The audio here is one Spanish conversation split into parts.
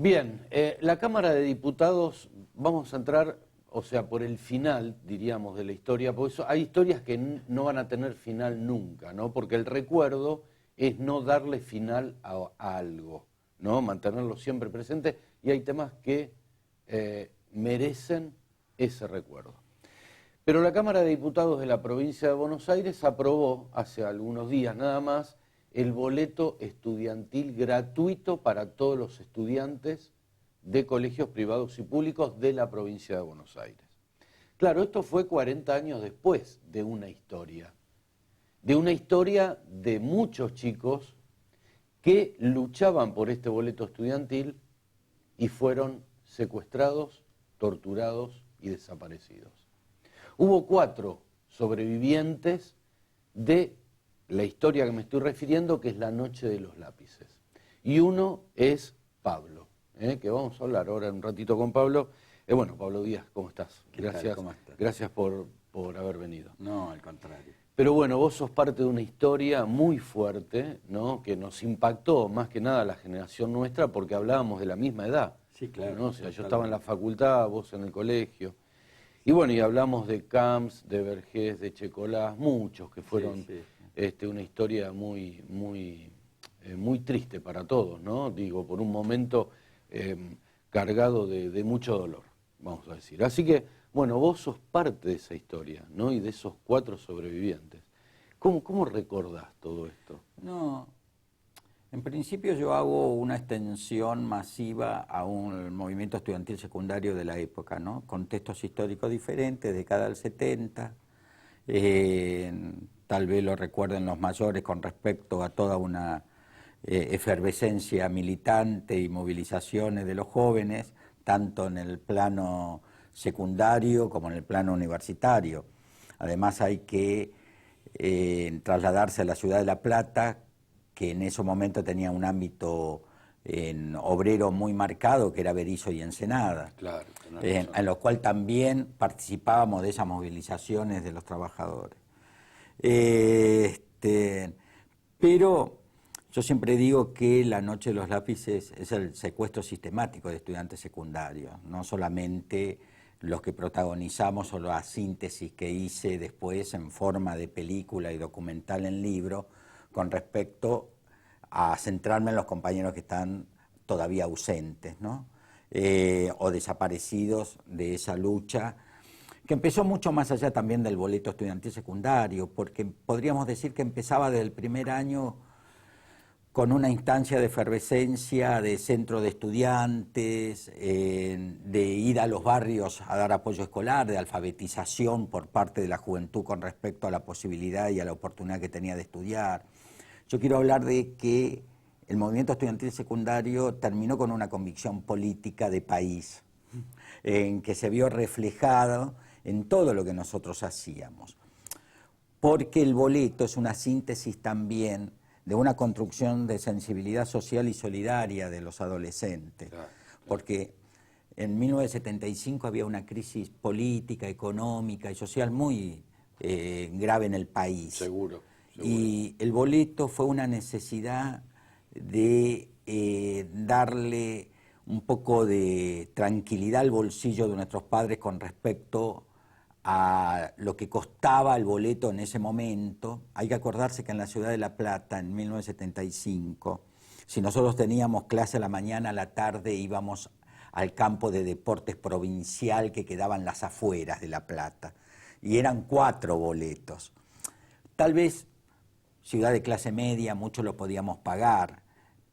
Bien, la Cámara de Diputados, vamos a entrar, o sea, por el final, diríamos, de la historia, porque hay historias que no van a tener final nunca, ¿no? Porque el recuerdo es no darle final a algo, ¿no? Mantenerlo siempre presente, y hay temas que merecen ese recuerdo. Pero la Cámara de Diputados de la provincia de Buenos Aires aprobó, hace algunos días nada más, el boleto estudiantil gratuito para todos los estudiantes de colegios privados y públicos de la provincia de Buenos Aires. Claro, esto fue 40 años después de una historia de muchos chicos que luchaban por este boleto estudiantil y fueron secuestrados, torturados y desaparecidos. Hubo 4 sobrevivientes de la historia que me estoy refiriendo, que es la Noche de los Lápices. Y uno es Pablo, que vamos a hablar ahora en un ratito con Pablo. Bueno, Pablo Díaz, ¿cómo estás? Gracias, ¿Cómo estás? Gracias por haber venido. No, al contrario. Pero bueno, vos sos parte de una historia muy fuerte, ¿no? Que nos impactó más que nada a la generación nuestra porque hablábamos de la misma edad. Sí, claro. ¿no? O sea, yo estaba en la facultad, vos en el colegio. Y bueno, y hablamos de Camps, de Vergés, de Checolás, muchos que fueron una historia muy triste para todos, ¿no? Digo, por un momento cargado de mucho dolor, vamos a decir. Así que, bueno, vos sos parte de esa historia, ¿no? Y de esos 4 sobrevivientes. ¿Cómo recordás todo esto? No, en principio yo hago una extensión masiva a un movimiento estudiantil secundario de la época, ¿no? Contextos históricos diferentes, década del 70, tal vez lo recuerden los mayores con respecto a toda una efervescencia militante y movilizaciones de los jóvenes, tanto en el plano secundario como en el plano universitario. Además hay que trasladarse a la ciudad de La Plata, que en ese momento tenía un ámbito obrero muy marcado, que era Berisso y Ensenada, Claro, en lo cual también participábamos de esas movilizaciones de los trabajadores. Pero yo siempre digo que la Noche de los Lápices es el secuestro sistemático de estudiantes secundarios, no solamente los que protagonizamos o la síntesis que hice después en forma de película y documental en libro, con respecto a centrarme en los compañeros que están todavía ausentes, ¿no? O desaparecidos de esa lucha, que empezó mucho más allá también del boleto estudiantil secundario, porque podríamos decir que empezaba desde el primer año con una instancia de efervescencia, de centro de estudiantes, de ir a los barrios a dar apoyo escolar, de alfabetización por parte de la juventud con respecto a la posibilidad y a la oportunidad que tenía de estudiar. Yo quiero hablar de que el movimiento estudiantil secundario terminó con una convicción política de país, en que se vio reflejado en todo lo que nosotros hacíamos. Porque el boleto es una síntesis también de una construcción de sensibilidad social y solidaria de los adolescentes. Claro. Porque en 1975 había una crisis política, económica y social muy grave en el país. Seguro. Y el boleto fue una necesidad de darle un poco de tranquilidad al bolsillo de nuestros padres con respecto a lo que costaba el boleto en ese momento. Hay que acordarse que en la ciudad de La Plata, en 1975, si nosotros teníamos clase a la mañana, a la tarde íbamos al campo de deportes provincial que quedaba en las afueras de La Plata, y eran 4 boletos. Tal vez ciudad de clase media, mucho lo podíamos pagar,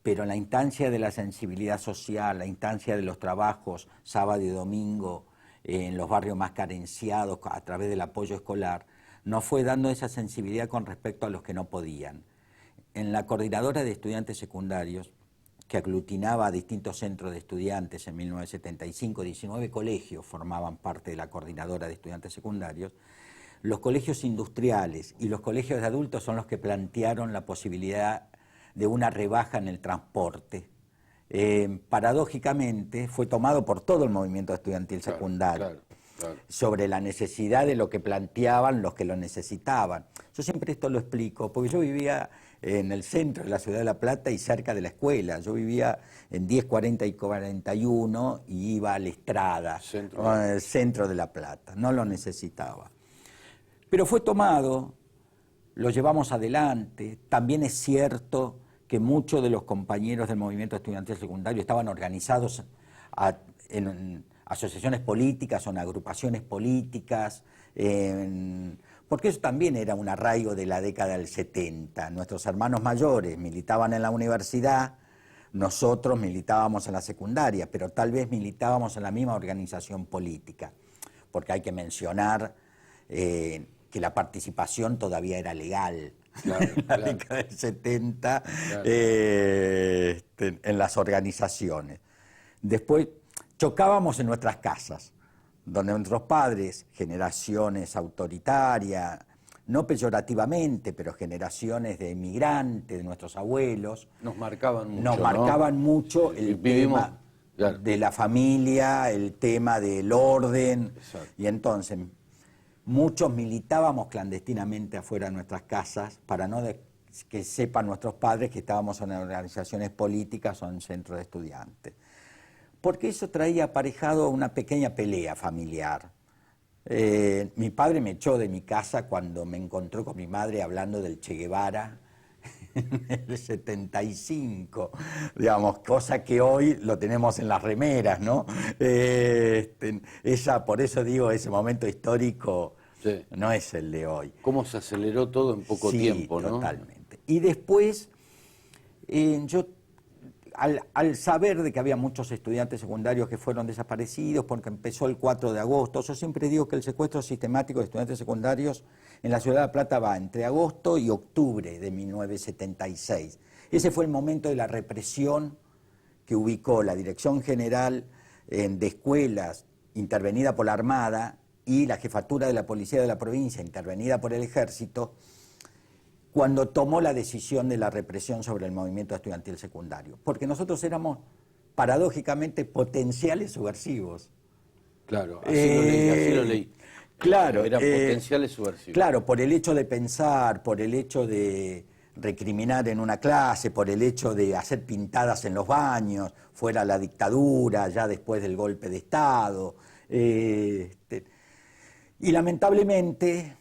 pero la instancia de la sensibilidad social, la instancia de los trabajos sábado y domingo, en los barrios más carenciados a través del apoyo escolar, nos fue dando esa sensibilidad con respecto a los que no podían. En la coordinadora de estudiantes secundarios, que aglutinaba a distintos centros de estudiantes en 1975, 19 colegios formaban parte de la coordinadora de estudiantes secundarios, los colegios industriales y los colegios de adultos son los que plantearon la posibilidad de una rebaja en el transporte. Paradójicamente fue tomado por todo el movimiento estudiantil secundario, claro. Sobre la necesidad de lo que planteaban los que lo necesitaban. Yo siempre esto lo explico, porque yo vivía en el centro de la ciudad de La Plata y cerca de la escuela. Yo vivía en 10, 40 y 41 y iba a la Estrada, el centro de La Plata. No lo necesitaba. Pero fue tomado, lo llevamos adelante. También es cierto que muchos de los compañeros del movimiento estudiantil secundario estaban organizados en asociaciones políticas o en agrupaciones políticas, porque eso también era un arraigo de la década del 70. Nuestros hermanos mayores militaban en la universidad, nosotros militábamos en la secundaria, pero tal vez militábamos en la misma organización política, porque hay que mencionar que la participación todavía era legal. Claro, en la década del 70, claro. En las organizaciones. Después chocábamos en nuestras casas, donde nuestros padres, generaciones autoritarias, no peyorativamente, pero generaciones de emigrantes, de nuestros abuelos, nos marcaban mucho. Nos marcaban mucho el tema claro. de la familia, el tema del orden. Exacto. Y entonces muchos militábamos clandestinamente afuera de nuestras casas para no que sepan nuestros padres que estábamos en organizaciones políticas o en centros de estudiantes. Porque eso traía aparejado una pequeña pelea familiar. Mi padre me echó de mi casa cuando me encontró con mi madre hablando del Che Guevara en el 75, digamos, cosa que hoy lo tenemos en las remeras, ¿no? Por eso digo, ese momento histórico sí. No es el de hoy. ¿Cómo se aceleró todo en poco tiempo, no? Totalmente. Y después, yo, al saber de que había muchos estudiantes secundarios que fueron desaparecidos, porque empezó el 4 de agosto, yo siempre digo que el secuestro sistemático de estudiantes secundarios en la ciudad de La Plata va entre agosto y octubre de 1976. Ese fue el momento de la represión que ubicó la Dirección General de Escuelas, intervenida por la Armada, y la Jefatura de la Policía de la provincia, intervenida por el Ejército, cuando tomó la decisión de la represión sobre el movimiento estudiantil secundario. Porque nosotros éramos, paradójicamente, potenciales subversivos. Claro, así lo leí. Claro. Eran potenciales subversivos. Claro, por el hecho de pensar, por el hecho de recriminar en una clase, por el hecho de hacer pintadas en los baños, fuera la dictadura, ya después del golpe de Estado. Y lamentablemente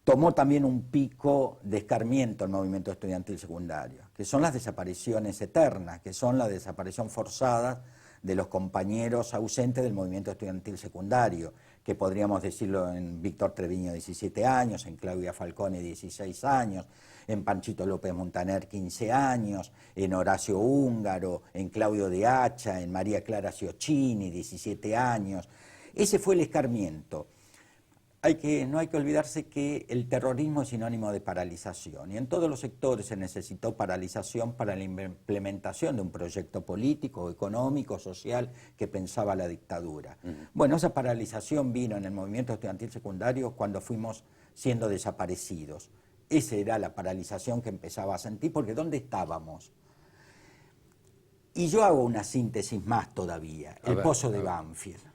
tomó también un pico de escarmiento el movimiento estudiantil secundario, que son las desapariciones eternas, que son la desaparición forzada de los compañeros ausentes del movimiento estudiantil secundario, que podríamos decirlo en Víctor Treviño, 17 años, en Claudia Falcone, 16 años, en Panchito López Montaner, 15 años, en Horacio Húngaro, en Claudio de Hacha, en María Clara Ciocchini, 17 años. Ese fue el escarmiento. No hay que olvidarse que el terrorismo es sinónimo de paralización y en todos los sectores se necesitó paralización para la implementación de un proyecto político, económico, social que pensaba la dictadura. Bueno, esa paralización vino en el movimiento estudiantil secundario cuando fuimos siendo desaparecidos. Esa era la paralización que empezaba a sentir, porque ¿dónde estábamos? Y yo hago una síntesis más todavía, el Pozo de Banfield.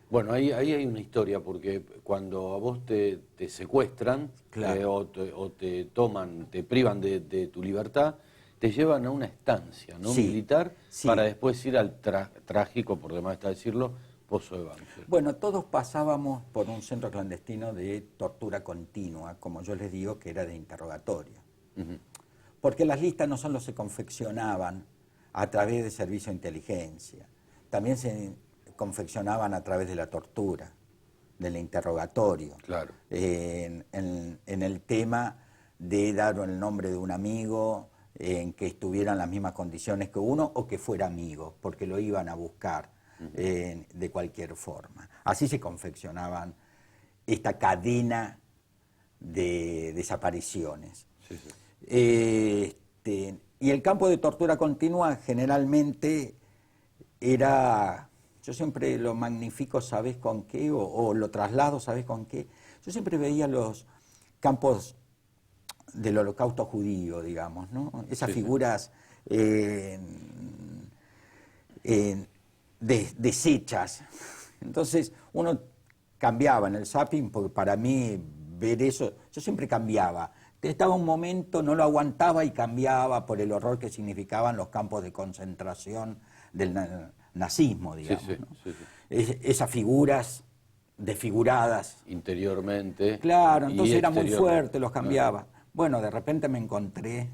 Bueno, ahí hay una historia, porque cuando a vos te secuestran, claro, o te toman, te privan de tu libertad, te llevan a una estancia, ¿no? Sí, militar, sí. Para después ir al trágico, por demás está decirlo, Pozo de Banfield. Bueno, todos pasábamos por un centro clandestino de tortura continua, como yo les digo, que era de interrogatorio. Porque las listas no solo se confeccionaban a través de servicio de inteligencia, también se confeccionaban a través de la tortura, del interrogatorio. Claro. En el tema de dar el nombre de un amigo, en que estuviera en las mismas condiciones que uno o que fuera amigo, porque lo iban a buscar de cualquier forma. Así se confeccionaban esta cadena de desapariciones. Sí, sí. Y el campo de tortura continua generalmente era... Yo siempre lo magnifico, ¿sabes con qué? O lo traslado, ¿sabes con qué? Yo siempre veía los campos del holocausto judío, digamos, ¿no? Esas figuras deshechas. Entonces, uno cambiaba en el zapping, porque para mí ver eso, yo siempre cambiaba. Estaba un momento, no lo aguantaba y cambiaba por el horror que significaban los campos de concentración del nazismo, digamos. Sí, ¿no? sí, sí. Esas figuras desfiguradas. Interiormente. Claro, Y entonces era muy exteriormente. fuerte, los cambiaba. Bueno, de repente me encontré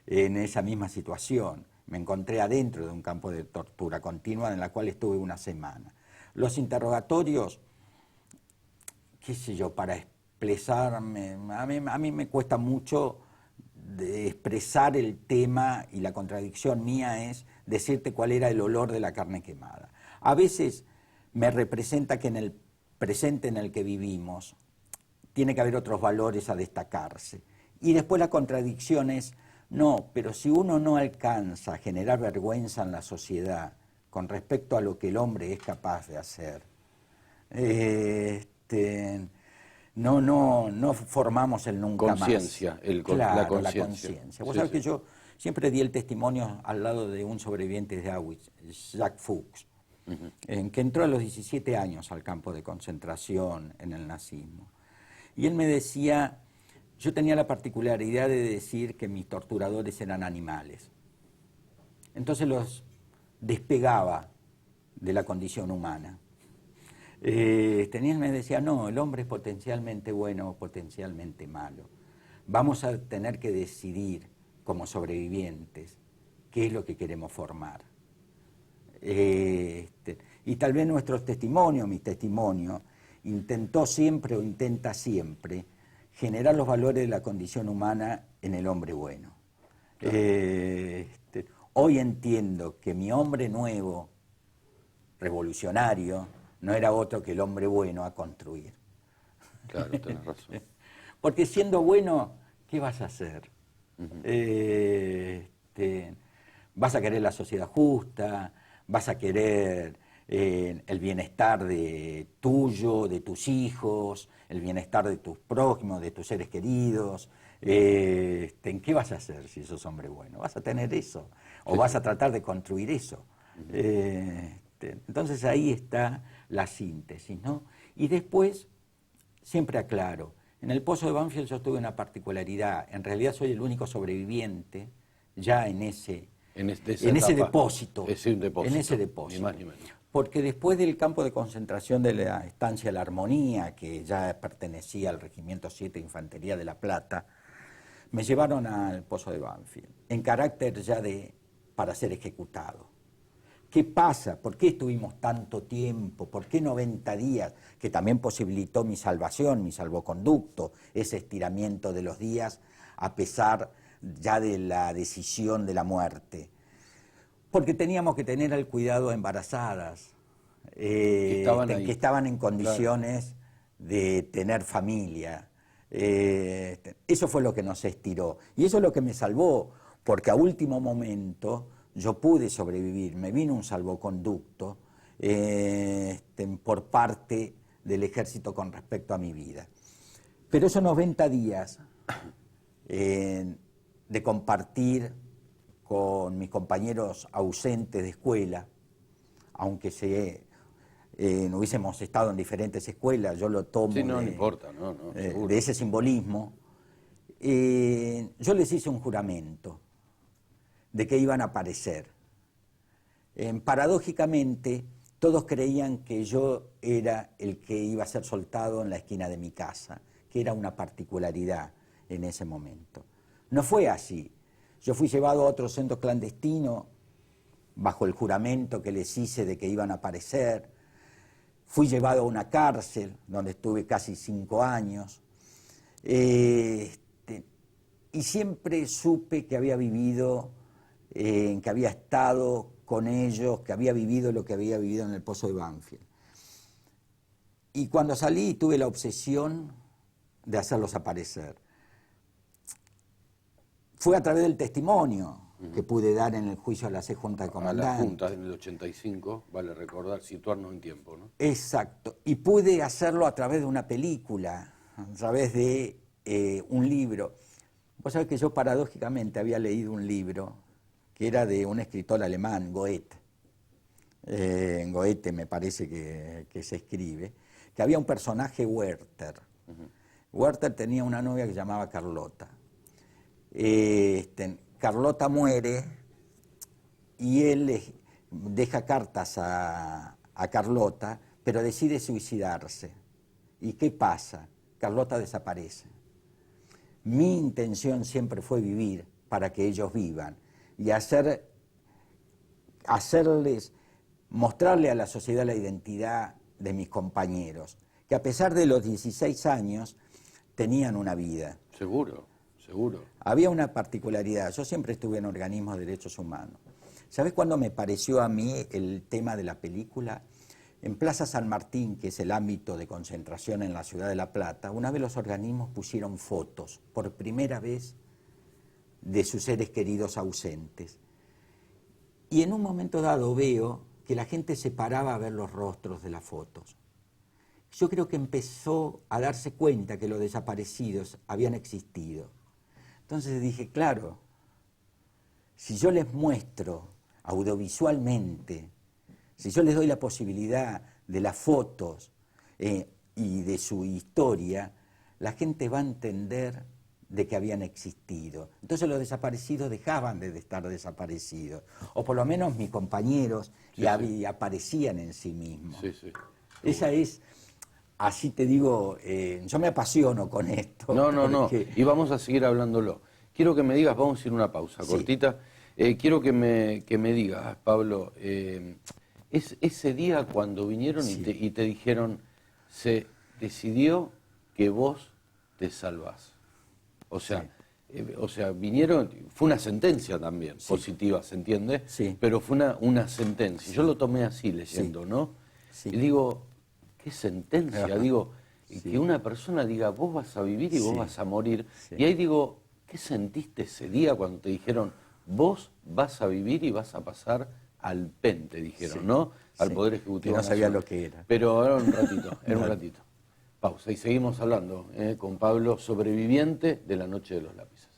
en esa misma situación. Me encontré adentro de un campo de tortura continua en la cual estuve una semana. Los interrogatorios, qué sé yo, para expresarme, a mí me cuesta mucho de expresar el tema, y la contradicción mía es decirte cuál era el olor de la carne quemada. A veces me representa que en el presente en el que vivimos tiene que haber otros valores a destacarse. Y después la contradicción es, no, pero si uno no alcanza a generar vergüenza en la sociedad con respecto a lo que el hombre es capaz de hacer, no formamos el nunca Conciencia, más. La Claro, la conciencia. conciencia. Vos Sí, sabés sí. que yo siempre di el testimonio al lado de un sobreviviente de Auschwitz, Jacques Fuchs, en que entró a los 17 años al campo de concentración en el nazismo. Y él me decía, yo tenía la particularidad de decir que mis torturadores eran animales. Entonces los despegaba de la condición humana. Me decía, no, el hombre es potencialmente bueno o potencialmente malo. Vamos a tener que decidir como sobrevivientes qué es lo que queremos formar. Y tal vez nuestros testimonios, mi testimonio, intentó siempre o intenta siempre generar los valores de la condición humana en el hombre bueno. Hoy entiendo que mi hombre nuevo, revolucionario, no era otro que el hombre bueno a construir. Claro, tenés razón. Porque siendo bueno, ¿qué vas a hacer? Vas a querer la sociedad justa, vas a querer el bienestar de tuyo, de tus hijos, el bienestar de tus prójimos, de tus seres queridos. ¿En qué vas a hacer si sos hombre bueno? ¿Vas a tener eso? ¿O vas a tratar de construir eso? Entonces ahí está la síntesis, ¿no? Y después, siempre aclaro, en el Pozo de Banfield yo tuve una particularidad, en realidad soy el único sobreviviente ya en ese depósito. Es un depósito. En ese depósito. Ni más ni menos. Porque después del campo de concentración de la estancia La Armonía, que ya pertenecía al Regimiento 7 de Infantería de La Plata, me llevaron al Pozo de Banfield, en carácter ya para ser ejecutado. ¿Qué pasa? ¿Por qué estuvimos tanto tiempo? ¿Por qué 90 días? Que también posibilitó mi salvación, mi salvoconducto, ese estiramiento de los días a pesar ya de la decisión de la muerte. Porque teníamos que tener al cuidado a embarazadas, que estaban en condiciones de tener familia. Eso fue lo que nos estiró. Y eso es lo que me salvó, porque a último momento yo pude sobrevivir, me vino un salvoconducto por parte del ejército con respecto a mi vida. Pero esos 90 días de compartir con mis compañeros ausentes de escuela, aunque no hubiésemos estado en diferentes escuelas, yo lo tomo Sí, no importa, seguro. de ese simbolismo, yo les hice un juramento de que iban a aparecer. Paradójicamente, todos creían que yo era el que iba a ser soltado en la esquina de mi casa, que era una particularidad en ese momento. No fue así. Yo fui llevado a otro centro clandestino bajo el juramento que les hice de que iban a aparecer. Fui llevado a una cárcel donde estuve casi 5 años. Y siempre supe que había vivido, que había estado con ellos, que había vivido lo que había vivido en el Pozo de Banfield. Y cuando salí tuve la obsesión de hacerlos aparecer. Fue a través del testimonio que pude dar en el juicio a la Junta de Comandantes. A la Junta en el 85, vale recordar, situarnos en tiempo, ¿no? Exacto. Y pude hacerlo a través de una película, a través de un libro. Vos sabés que yo paradójicamente había leído un libro que era de un escritor alemán, Goethe. En Goethe me parece que se escribe, que había un personaje Werther, Werther tenía una novia que se llamaba Carlota. Carlota muere y él deja cartas a Carlota, pero decide suicidarse. ¿Y qué pasa? Carlota desaparece. Mi intención siempre fue vivir para que ellos vivan y mostrarle a la sociedad la identidad de mis compañeros, que a pesar de los 16 años tenían una vida. Seguro, seguro. Había una particularidad, yo siempre estuve en organismos de derechos humanos. ¿Sabés cuándo me pareció a mí el tema de la película? En Plaza San Martín, que es el ámbito de concentración en la ciudad de La Plata, una vez los organismos pusieron fotos, por primera vez, de sus seres queridos ausentes. Y en un momento dado veo que la gente se paraba a ver los rostros de las fotos. Yo creo que empezó a darse cuenta que los desaparecidos habían existido. Entonces dije, claro, si yo les muestro audiovisualmente, si yo les doy la posibilidad de las fotos y de su historia, la gente va a entender de que habían existido. Entonces los desaparecidos dejaban de estar desaparecidos, o por lo menos mis compañeros aparecían en sí mismos. Sí, sí. Esa es, así te digo, yo me apasiono con esto. No, y vamos a seguir hablándolo. Quiero que me digas, vamos a ir a una pausa cortita, quiero que me digas, Pablo, ese día cuando vinieron y te dijeron, se decidió que vos te salvás. O sea, vinieron, fue una sentencia también, positiva, ¿se entiende? Sí. Pero fue una sentencia. Yo lo tomé así leyendo, ¿no? Sí. Y digo, ¿qué sentencia? Digo, que una persona diga, vos vas a vivir y vos vas a morir. Sí. Y ahí digo, ¿qué sentiste ese día cuando te dijeron, vos vas a vivir y vas a pasar al PEN, te dijeron, ¿no? Al Poder Ejecutivo. Que no sabía Nacional. lo que era. Pero ahora un ratito, Pausa y seguimos hablando con Pablo, sobreviviente de la Noche de los Lápices.